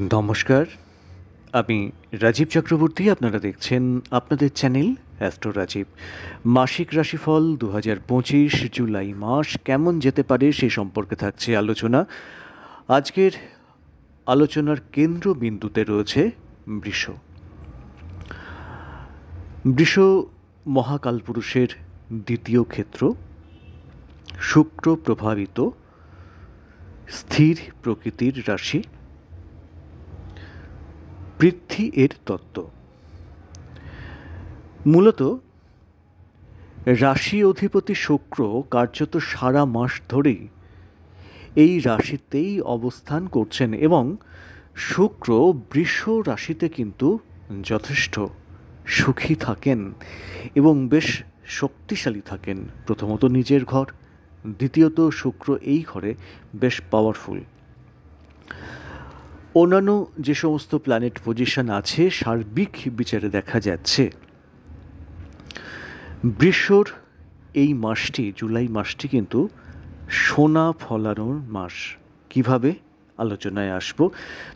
নমস্কার, আমি রাজীব চক্রবর্তী। আপনারা দেখছেন আপনাদের চ্যানেল অ্যাস্ট্রো রাজীব। মাসিক রাশিফল ২০২৫ জুলাই মাস কেমন যেতে পারে সে সম্পর্কে থাকছে আলোচনা। আজকের আলোচনার কেন্দ্রবিন্দুতে রয়েছে বৃষ। বৃষ মহাকালপুরুষের দ্বিতীয় ক্ষেত্র, শুক্র প্রভাবিত স্থির প্রকৃতির রাশি, পৃথ্বী এর তত্ত্ব। মূলত রাশি অধিপতি শুক্র কার্যত সারা মাস ধরেই এই রাশিতেই অবস্থান করছেন এবং শুক্র বৃষ রাশিতে কিন্তু যথেষ্ট সুখী থাকেন এবং বেশ শক্তিশালী থাকেন। প্রথমত নিজের ঘর, দ্বিতীয়ত শুক্র এই ঘরে বেশ পাওয়ারফুল। অন্যান্য যে সমস্ত প্ল্যানেট পজিশন আছে সার্বিক বিচারে দেখা যাচ্ছে বৃষর এই মাসটি, জুলাই মাসটি কিন্তু সোনা ফলানোর মাস। কিভাবে আলোচনায় আসবো,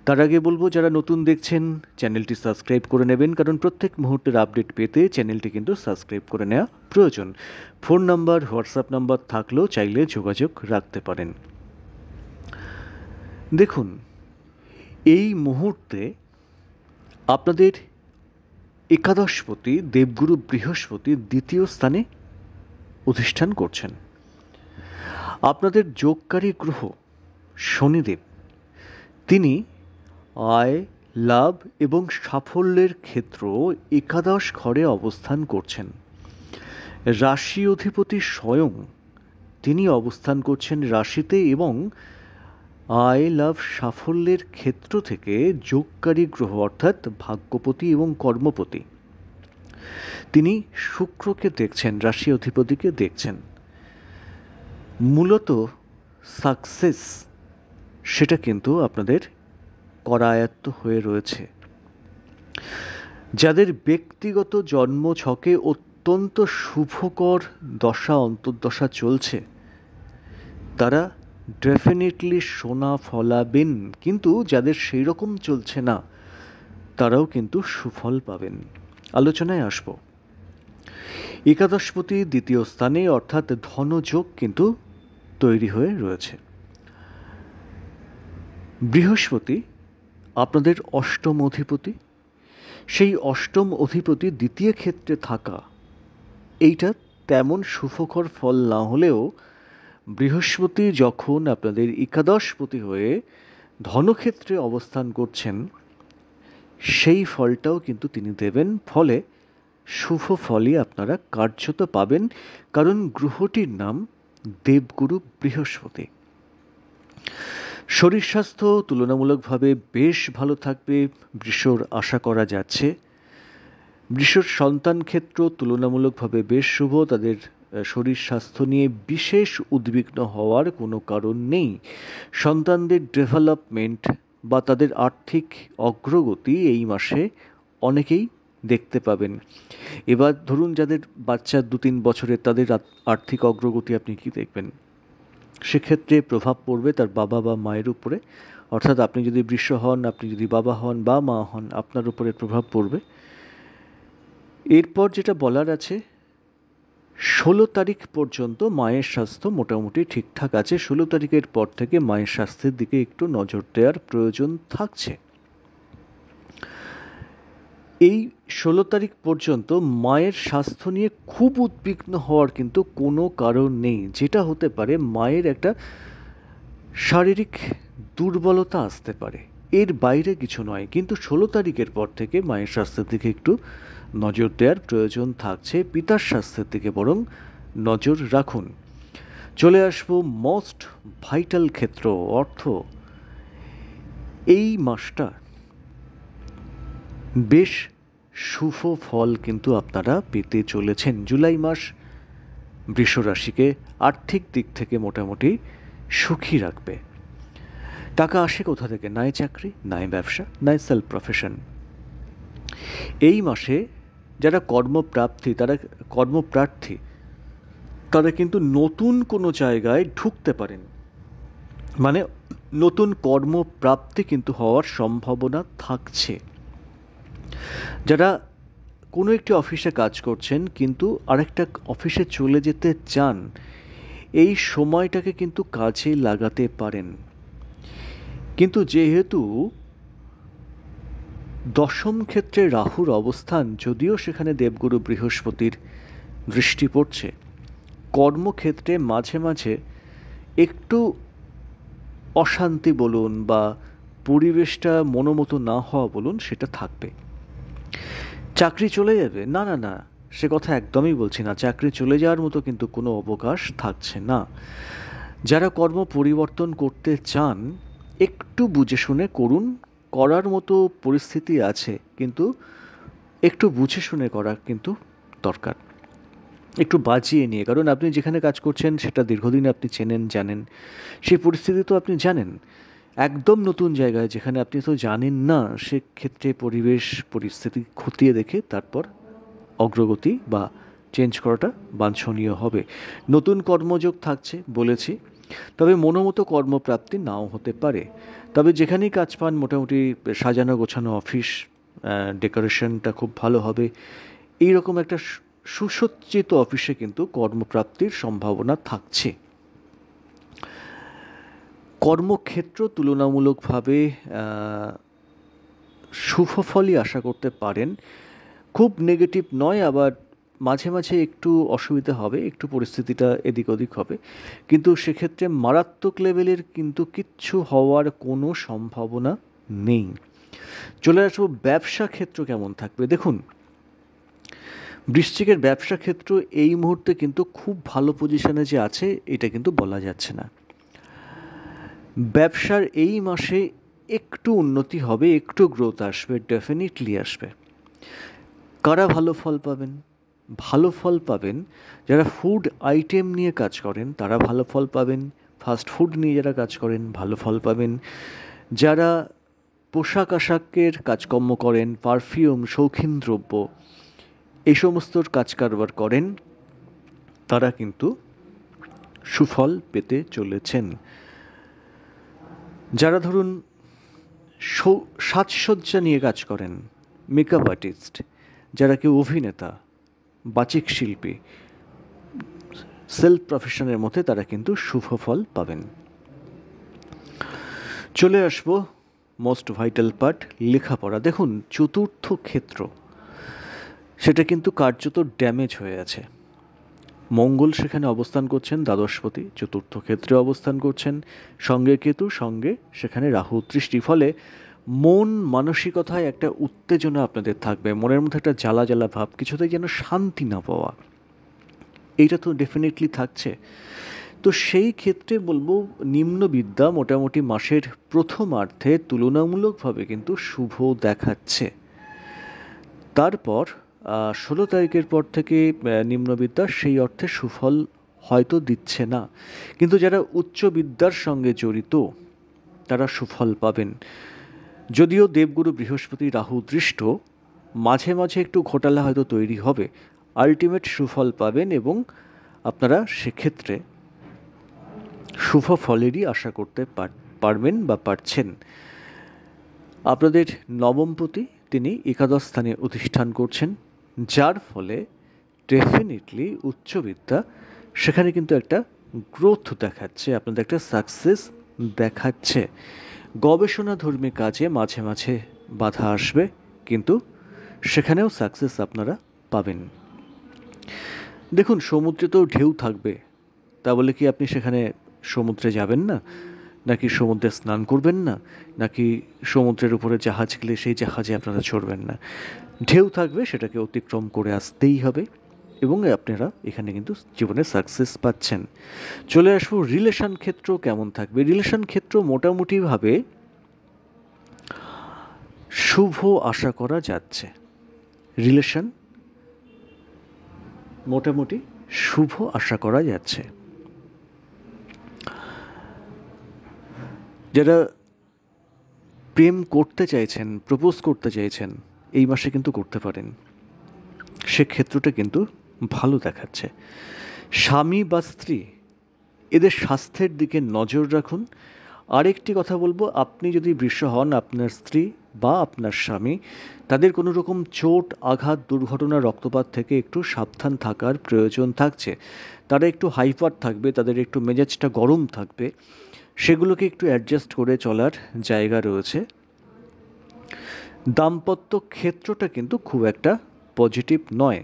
তার আগে বলবো যারা নতুন দেখছেন চ্যানেলটি সাবস্ক্রাইব করে নেবেন, কারণ প্রত্যেক মুহূর্তের আপডেট পেতে চ্যানেলটি কিন্তু সাবস্ক্রাইব করে নেওয়া প্রয়োজন। ফোন নাম্বার, হোয়াটসঅ্যাপ নাম্বার থাকলেও চাইলে যোগাযোগ রাখতে পারেন। দেখুন, এই মুহূর্তে আপনাদের একাদশপতি দেবগুরু বৃহস্পতি দ্বিতীয় স্থানে অধিষ্ঠান করছেন। আপনাদের যোগকারী গ্রহ শনিদেব, তিনি আয়, লাভ এবং সাফল্যের ক্ষেত্র একাদশ ঘরে অবস্থান করছেন। রাশি অধিপতি স্বয়ং তিনি অবস্থান করছেন রাশিতে এবং আয়, লাভ, সাফল্যের ক্ষেত্র থেকে যোগকারী গ্রহ অর্থাৎ ভাগ্যপতি এবং কর্মপতি তিনি শুক্রকে দেখছেন, রাশি অধিপতিকে দেখছেন। মূলত সাকসেস সেটা কিন্তু আপনাদের করায়ত্ত হয়ে রয়েছে। যাদের ব্যক্তিগত জন্ম ছকে অত্যন্ত শুভকর দশা অন্তর্দশা চলছে তারা ডেফিনেটলি সোনা ফলাবেন, কিন্তু যাদের সেই রকম চলছে না তারাও কিন্তু সুফল পাবেন। আলোচনায় আসব। একাদশপতি দ্বিতীয় স্থানে অর্থাৎ ধনযোগ কিন্তু তৈরি হয়ে রয়েছে। বৃহস্পতি আপনাদের অষ্টম অধিপতি, সেই অষ্টম অধিপতি দ্বিতীয় ক্ষেত্রে থাকা এইটা তেমন সুখকর ফল না হলেও বৃহস্পতি যখন আপনাদের একাদশপতি হয়ে ধনক্ষেত্রে অবস্থান করছেন সেই ফলটাও কিন্তু তিনি দেবেন। ফলে শুভ ফলই আপনারা কার্যত পাবেন, কারণ গ্রহটির নাম দেবগুরু বৃহস্পতি। শরীর স্বাস্থ্য তুলনামূলকভাবে বেশ ভালো থাকবে বৃষর আশা করা যাচ্ছে। বৃষর সন্তান ক্ষেত্র তুলনামূলকভাবে বেশ শুভ, তাদের শরীর স্বাস্থ্য নিয়ে বিশেষ উদ্বিগ্ন হওয়ার কোনো কারণ নেই। সন্তানদের ডেভেলপমেন্ট বা তাদের আর্থিক অগ্রগতি এই মাসে অনেকেই দেখতে পাবেন। এবার ধরুন যাদের বাচ্চা 2-3 বছরের, তাদের আর্থিক অগ্রগতি আপনি কি দেখবেন? সেক্ষেত্রে প্রভাব পড়বে তার বাবা বা মায়ের উপরে, অর্থাৎ আপনি যদি বৃষ হন, আপনি যদি বাবা হন বা মা হন, আপনার উপরে প্রভাব পড়বে। এরপর যেটা বলার আছে, 16 তারিখ পর্যন্ত মায়ের স্বাস্থ্য মোটামুটি ঠিকঠাক আছে। 16 তারিখের পর থেকে মায়ের স্বাস্থ্যের দিকে একটু নজর দেওয়ার প্রয়োজন থাকছে। এই 16 তারিখ পর্যন্ত মায়ের স্বাস্থ্য নিয়ে খুব উদ্বিগ্ন হওয়ার কিন্তু কোনো কারণ নেই। যেটা হতে পারে মায়ের একটা শারীরিক দুর্বলতা আসতে পারে, এর বাইরে কিছু নয়। কিন্তু 16 তারিখের পর থেকে মায়ের স্বাস্থ্যের দিকে একটু নজর দেওয়ার প্রয়োজন থাকছে, পিতার স্বাস্থ্যের দিকে বরং নজর রাখুন। চলে আসবো মোস্ট ভাইটাল ক্ষেত্র অর্থ। এই মাসটা বেশ শুভ ফল কিন্তু আপনারা পেতে চলেছেন। জুলাই মাস বৃষ রাশিকে আর্থিক দিক থেকে মোটামুটি সুখী রাখবে। টাকা আসে কোথা থেকে? নাই চাকরি, নাই ব্যবসা, নাই সেলফ প্রফেশন। এই মাসে যারা কর্মপ্রার্থী তারা কিন্তু নতুন কোনো জায়গায় ঢুকতে পারেন। মানে নতুন কর্মপ্রাপ্তি কিন্তু হওয়ার সম্ভাবনা থাকছে। যারা কোনো একটি অফিসে কাজ করছেন কিন্তু আরেকটা অফিসে চলে যেতে চান, এই সময়টাকে কিন্তু কাজে লাগাতে পারেন। কিন্তু যেহেতু দশম ক্ষেত্রে রাহুর অবস্থান, যদিও সেখানে দেবগুরু বৃহস্পতির দৃষ্টি পড়ছে, কর্মক্ষেত্রে মাঝে মাঝে একটু অশান্তি বলুন বা পরিবেশটা মনোমতো না হওয়া বলুন, সেটা থাকবে। চাকরি চলে যাবে, না না না, সে কথা একদমই বলছি না। চাকরি চলে যাওয়ার মতো কিন্তু কোনো অবকাশ থাকছে না। যারা কর্ম পরিবর্তন করতে চান, একটু বুঝে শুনে করুন। করার মতো পরিস্থিতি আছে, কিন্তু একটু বুঝে শুনে করা কিন্তু দরকার, একটু বাঁচিয়ে নিয়ে। কারণ আপনি যেখানে কাজ করছেন সেটা দীর্ঘদিন আপনি চেনেন, জানেন, সেই পরিস্থিতি তো আপনি জানেন। একদম নতুন জায়গায় যেখানে আপনি তো জানেন না, সেক্ষেত্রে পরিবেশ পরিস্থিতি খতিয়ে দেখে তারপর অগ্রগতি বা চেঞ্জ করাটা বাঞ্ছনীয় হবে। নতুন কর্মযোগ থাকছে বলেছি, তবে মনোমতো কর্মপ্রাপ্তি নাও হতে পারে। তবে যেখানেই কাজ পান মোটামুটি সাজানো গোছানো অফিস, ডেকোরেশনটা খুব ভালো হবে, এইরকম একটা সুসজ্জিত অফিসে কিন্তু কর্মপ্রাপ্তির সম্ভাবনা থাকছে। কর্মক্ষেত্র তুলনামূলকভাবে শুভ ফলই আশা করতে পারেন। খুব নেগেটিভ নয়, আবার মাঝে মাঝে একটু অসুবিধা হবে, একটু পরিস্থিতিটা এদিক ওদিক হবে, কিন্তু সেক্ষেত্রে মারাত্মক লেভেলের কিন্তু কিচ্ছু হওয়ার কোনো সম্ভাবনা নেই। চলে আসবো ব্যবসা ক্ষেত্র কেমন থাকবে। দেখুন, বৃশ্চিকের ব্যবসা ক্ষেত্র এই মুহূর্তে কিন্তু খুব ভালো পজিশনে যে আছে এটা কিন্তু বলা যাচ্ছে না। ব্যবসার এই মাসে একটু উন্নতি হবে, একটু গ্রোথ আসবে, ডেফিনেটলি আসবে। কারা ভালো ফল পাবেন? ভালো ফল পাবেন যারা ফুড আইটেম নিয়ে কাজ করেন, তারা ভালো ফল পাবেন। ফাস্ট ফুড নিয়ে যারা কাজ করেন ভালো ফল পাবেন। যারা পোশাক আশাকের কাজকর্ম করেন, পারফিউম, শৌখিন দ্রব্য, এই সমস্ত কাজ কারবার করেন, তারা কিন্তু সুফল পেতে চলেছেন। যারা ধরুন সাজসজ্জা নিয়ে কাজ করেন, মেকআপ আর্টিস্ট, যারা কেউ অভিনেতা, বাচিক শিল্পী, সেলফ প্রফেশনের মধ্যে, তারা কিন্তু শুভ ফল পাবেন। চলে আসবো মোস্ট ভাইটাল পার্ট, লেখাপড়া। দেখুন, চতুর্থ ক্ষেত্র সেটা কিন্তু কার্যত ড্যামেজ হয়ে আছে। মঙ্গল সেখানে অবস্থান করছেন, দ্বাদশপতি চতুর্থ ক্ষেত্রে অবস্থান করছেন, সঙ্গে কেতু, সঙ্গে সেখানে রাহু দৃষ্টি। ফলে মন মানসিকতায় একটা উত্তেজনা আপনাদের থাকবে, মনের মধ্যে একটা জ্বালা জ্বালা ভাব, কিছুতেই যেন শান্তি না পাওয়া, এইটা তো ডেফিনেটলি থাকছে। তো সেই ক্ষেত্রে বলবো, নিম্নবিদ্যা মোটামুটি মাসের প্রথমার্ধে তুলনামূলকভাবে কিন্তু শুভ দেখাচ্ছে। তারপর 16 তারিখের পর থেকে নিম্নবিদ্যা সেই অর্থে সুফল হয়তো দিচ্ছে না, কিন্তু যারা উচ্চ বিদ্যার সঙ্গে জড়িত তারা সুফল পাবেন। যদিও দেবগুরু বৃহস্পতি রাহু দৃষ্ট, মাঝে মাঝে একটু ঘোটালা হয়তো তৈরি হবে, আলটিমেট সুফল পাবেন এবং আপনারা সেক্ষেত্রে শুভ ফলেরই আশা করতে পারবেন বা পারছেন। আপনাদের নবমপতি তিনি একাদশ স্থানে অধিষ্ঠান করছেন, যার ফলে ডেফিনেটলি উচ্চবিদ্যা সেখানে কিন্তু একটা গ্রোথ দেখাচ্ছে, আপনাদের একটা সাকসেস দেখাচ্ছে। গবেষণাধর্মী কাজে মাঝে মাঝে বাধা আসবে, কিন্তু সেখানেও সাকসেস আপনারা পাবেন। দেখুন, সমুদ্রে তো ঢেউ থাকবে, তা বলে কি আপনি সেখানে সমুদ্রে যাবেন না? নাকি সমুদ্রে স্নান করবেন না? নাকি সমুদ্রের উপরে জাহাজ গেলে সেই জাহাজে আপনারা চড়বেন না? ঢেউ থাকবে, সেটাকে অতিক্রম করে আসতেই হবে এবং আপনারা এখানে কিন্তু জীবনে সাকসেস পাচ্ছেন। চলে আসবো রিলেশন ক্ষেত্র কেমন থাকবে। রিলেশন ক্ষেত্র মোটামুটিভাবে শুভ আশা করা যাচ্ছে। রিলেশন মোটামুটি শুভ আশা করা যাচ্ছে। যারা প্রেম করতে চাইছেন, প্রপোজ করতে চাইছেন, এই মাসে কিন্তু করতে পারেন, সেক্ষেত্রটা কিন্তু ভালো দেখাচ্ছে। স্বামী বা স্ত্রী, এদের স্বাস্থ্যের দিকে নজর রাখুন। আরেকটি কথা বলবো, আপনি যদি বৃষ হন, আপনার স্ত্রী বা আপনার স্বামী, তাদের কোনো রকম চোট, আঘাত, দুর্ঘটনা, রক্তপাত থেকে একটু সাবধান থাকার প্রয়োজন থাকছে। তারা একটু হাইপার থাকবে, তাদের একটু মেজাজটা গরম থাকবে, সেগুলোকে একটু অ্যাডজাস্ট করে চলার জায়গা রয়েছে। দাম্পত্য ক্ষেত্রটা কিন্তু খুব একটা পজিটিভ নয়।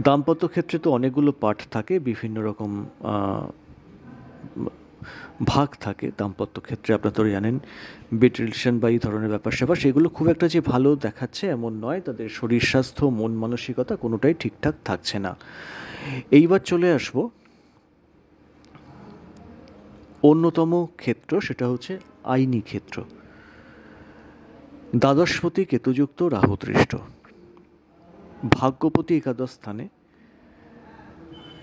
দাম্পত্য ক্ষেত্রে তো অনেকগুলো পার্ট থাকে, বিভিন্ন রকম ভাগ থাকে দাম্পত্য ক্ষেত্রে, আপনারা তো জানেন, বেড রিলেশন বা এই ধরনের ব্যাপার স্যাপার, সেগুলো খুব একটা যে ভালো দেখাচ্ছে এমন নয়। তাদের শরীর স্বাস্থ্য, মন মানসিকতা কোনোটাই ঠিকঠাক থাকছে না। এইবার চলে আসব অন্যতম ক্ষেত্র, সেটা হচ্ছে আইনি ক্ষেত্র। দ্বাদশপতি কেতুযুক্ত রাহুদৃষ্ট, ভাগ্যপতি একাদশ স্থানে,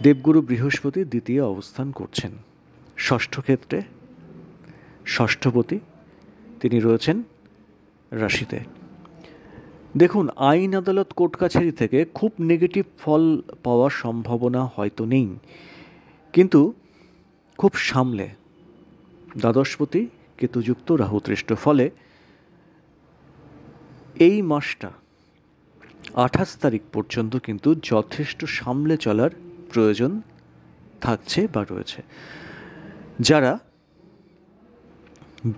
দেবগুরু বৃহস্পতি দ্বিতীয় অবস্থান করছেন। ষষ্ঠ ক্ষেত্রে ষষ্ঠপতি তিনি রয়েছেন রাশিতে। দেখুন, আইন আদালত কোর্ট কাছারি থেকে খুব নেগেটিভ ফল পাওয়ার সম্ভাবনা হয়তো নেই, কিন্তু খুব সামলে দ্বাদশপতি কেতুযুক্ত রাহুদৃষ্ট, ফলে এই মাসটা 28 তারিখ পর্যন্ত কিন্তু যথেষ্ট সামলে চলার প্রয়োজন থাকছে বা রয়েছে। যারা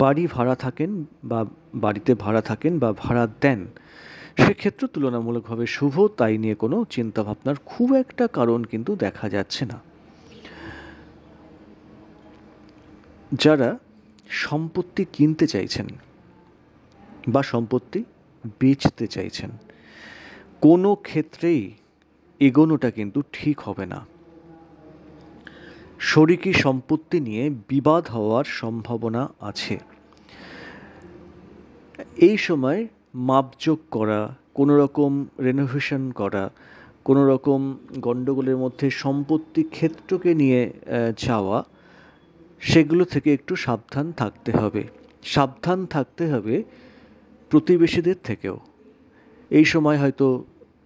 বাড়ি ভাড়া থাকেন বা বাড়িতে ভাড়া থাকেন বা ভাড়া দেন, সেক্ষেত্রে তুলনামূলকভাবে শুভ, তাই নিয়ে কোনো চিন্তাভাবনার খুব একটা কারণ কিন্তু দেখা যাচ্ছে না। যারা সম্পত্তি কিনতে চাইছেন বা সম্পত্তি বেচতে চাইছেন, কোনো ক্ষেত্রেই এগোনোটা কিন্তু ঠিক হবে না। শরিকি সম্পত্তি নিয়ে বিবাদ হওয়ার সম্ভাবনা আছে। এই সময় মাপজোক করা, কোনো রকম রেনোভেশন করা, কোনো রকম গণ্ডগোলের মধ্যে সম্পত্তি ক্ষেত্রকে নিয়ে যাওয়া, সেগুলো থেকে একটু সাবধান থাকতে হবে। সাবধান থাকতে হবে প্রতিবেশীদের থেকেও। এই সময় হয়তো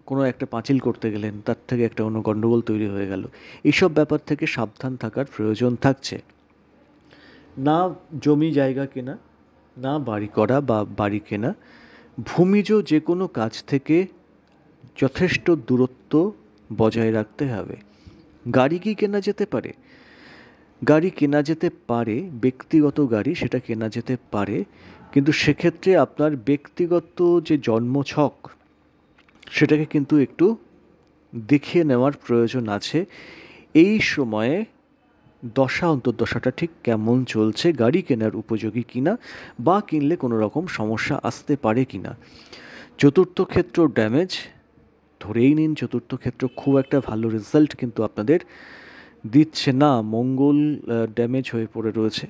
কোনো একটা পাঁচিল করতে গেলেন, তার থেকে একটা অন্য গণ্ডগোল তৈরি হয়ে গেল, এইসব ব্যাপার থেকে সাবধান থাকার প্রয়োজন থাকছে। না জমি জায়গা কেনা, না বাড়ি করা বা বাড়ি কেনা, ভূমিজ যে কোনো কাজ থেকে যথেষ্ট দূরত্ব বজায় রাখতে হবে। গাড়ি কি কেনা যেতে পারে? গাড়ি কেনা যেতে পারে, ব্যক্তিগত গাড়ি সেটা কেনা যেতে পারে, কিন্তু সেক্ষেত্রে আপনার ব্যক্তিগত যে জন্মছক, সেটাকে কিন্তু একটু দেখিয়ে নেওয়ার প্রয়োজন আছে। এই সময়ে দশা, অন্তর্দশাটা ঠিক কেমন চলছে, গাড়ি কেনার উপযোগী কিনা, বা কিনলে কোনো রকম সমস্যা আসতে পারে কিনা। চতুর্থ ক্ষেত্র ড্যামেজ, ধরেই নিন চতুর্থ ক্ষেত্র খুব একটা ভালো রেজাল্ট কিন্তু আপনাদের দিচ্ছে না। মঙ্গল ড্যামেজ হয়ে পড়ে রয়েছে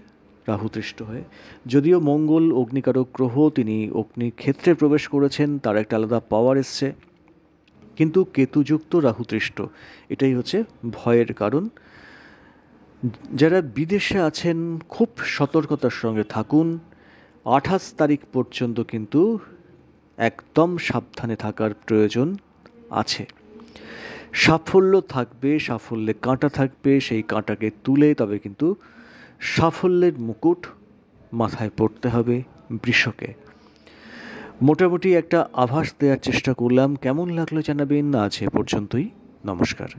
রাহুদৃষ্ট হয়ে। যদিও মঙ্গল অগ্নিকারক গ্রহ, তিনি অগ্নিক্ষেত্রে প্রবেশ করেছেন, তার একটা আলাদা পাওয়ার এসছে, কিন্তু কেতুযুক্ত রাহুদৃষ্ট, এটাই হচ্ছে ভয়ের কারণ। যারা বিদেশে আছেন খুব সতর্কতার সঙ্গে থাকুন। 28 তারিখ পর্যন্ত কিন্তু একদম সাবধানে থাকার প্রয়োজন আছে। সাফল্য থাকবে, সাফল্যে কাঁটা থাকবে, সেই কাঁটাকে তুলে তবে কিন্তু সাফল্যের মুকুট মাথায় পড়তে হবে বৃষকে। মোটামুটি একটা আভাস দেওয়ার চেষ্টা করলাম, কেমন লাগলো জানাবেন। আজ এ পর্যন্তই, নমস্কার।